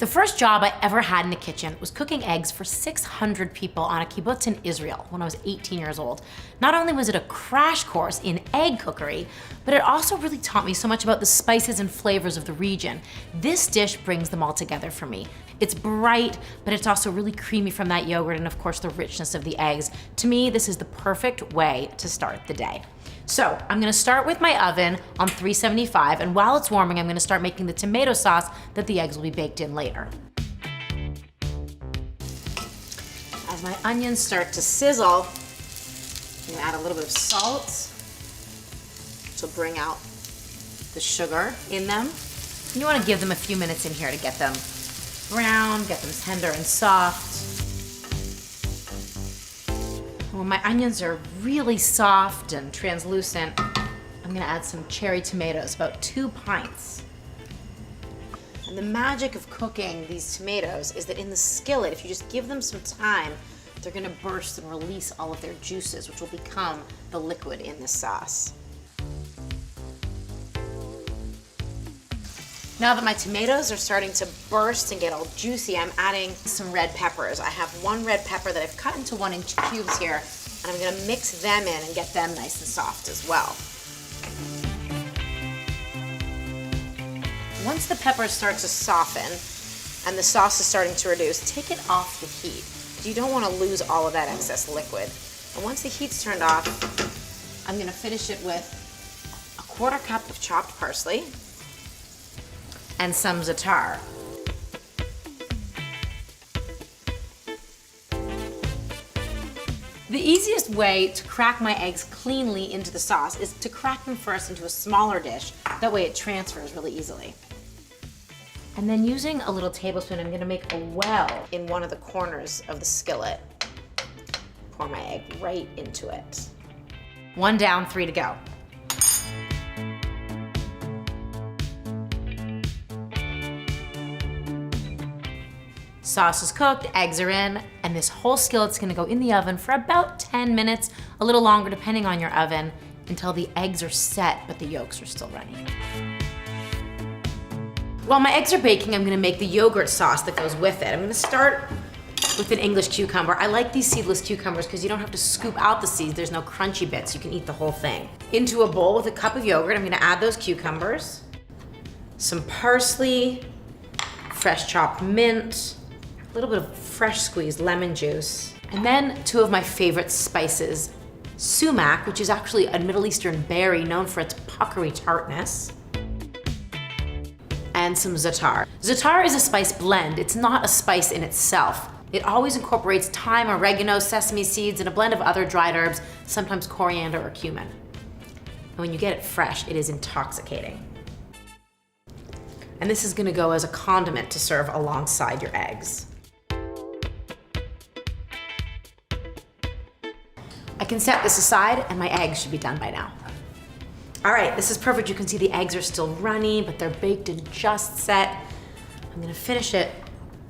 The first job I ever had in the kitchen was cooking eggs for 600 people on a kibbutz in Israel when I was 18 years old. Not only was it a crash course in egg cookery, but it also really taught me so much about the spices and flavors of the region. This dish brings them all together for me. It's bright, but it's also really creamy from that yogurt and of course the richness of the eggs. To me, this is the perfect way to start the day. So I'm gonna start with my oven on 375, and while it's warming, I'm gonna start making the tomato sauce that the eggs will be baked in later. As my onions start to sizzle, I'm gonna add a little bit of salt to bring out the sugar in them. And you wanna give them a few minutes in here to get them brown, get them tender and soft. When my onions are really soft and translucent, I'm gonna add some cherry tomatoes, about 2 pints. And the magic of cooking these tomatoes is that in the skillet, if you just give them some time, they're gonna burst and release all of their juices, which will become the liquid in this sauce. Now that my tomatoes are starting to burst and get all juicy, I'm adding some red peppers. I have 1 red pepper that I've cut into 1-inch cubes here, and I'm gonna mix them in and get them nice and soft as well. Once the peppers start to soften and the sauce is starting to reduce, take it off the heat. You don't wanna lose all of that excess liquid. And once the heat's turned off, I'm gonna finish it with a 1/4 cup of chopped parsley, and some za'atar. The easiest way to crack my eggs cleanly into the sauce is to crack them first into a smaller dish. That way it transfers really easily. And then using a little tablespoon, I'm gonna make a well in one of the corners of the skillet. Pour my egg right into it. 1 down, 3 to go. Sauce is cooked, eggs are in, and this whole skillet's gonna go in the oven for about 10 minutes, a little longer depending on your oven, until the eggs are set, but the yolks are still running. While my eggs are baking, I'm gonna make the yogurt sauce that goes with it. I'm gonna start with an English cucumber. I like these seedless cucumbers because you don't have to scoop out the seeds. There's no crunchy bits. You can eat the whole thing. Into a bowl with a cup of yogurt, I'm gonna add those cucumbers, some parsley, fresh chopped mint, a little bit of fresh squeezed lemon juice, and then 2 of my favorite spices, sumac, which is actually a Middle Eastern berry known for its puckery tartness, and some za'atar. Za'atar is a spice blend. It's not a spice in itself. It always incorporates thyme, oregano, sesame seeds, and a blend of other dried herbs, sometimes coriander or cumin. And when you get it fresh, it is intoxicating. And this is gonna go as a condiment to serve alongside your eggs. I can set this aside and my eggs should be done by now. All right, this is perfect. You can see the eggs are still runny, but they're baked and just set. I'm gonna finish it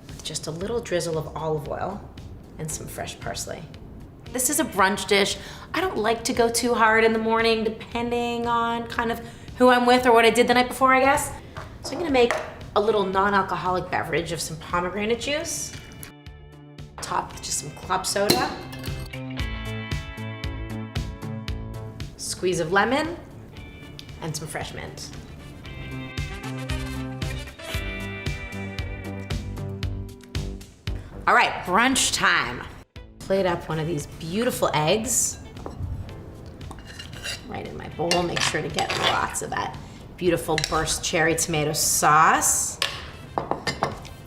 with just a little drizzle of olive oil and some fresh parsley. This is a brunch dish. I don't like to go too hard in the morning, depending on kind of who I'm with or what I did the night before, I guess. So I'm gonna make a little non-alcoholic beverage of some pomegranate juice, topped with just some club soda, squeeze of lemon, and some fresh mint. All right, brunch time. Plate up one of these beautiful eggs right in my bowl. Make sure to get lots of that beautiful burst cherry tomato sauce.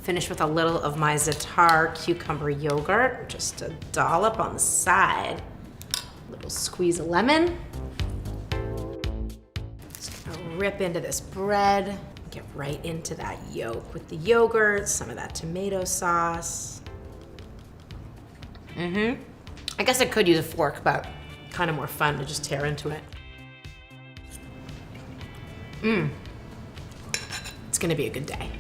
Finish with a little of my Za'atar cucumber yogurt, just a dollop on the side. A little squeeze of lemon. Just gonna rip into this bread, get right into that yolk with the yogurt, some of that tomato sauce. I guess I could use a fork, but kind of more fun to just tear into it. It's gonna be a good day.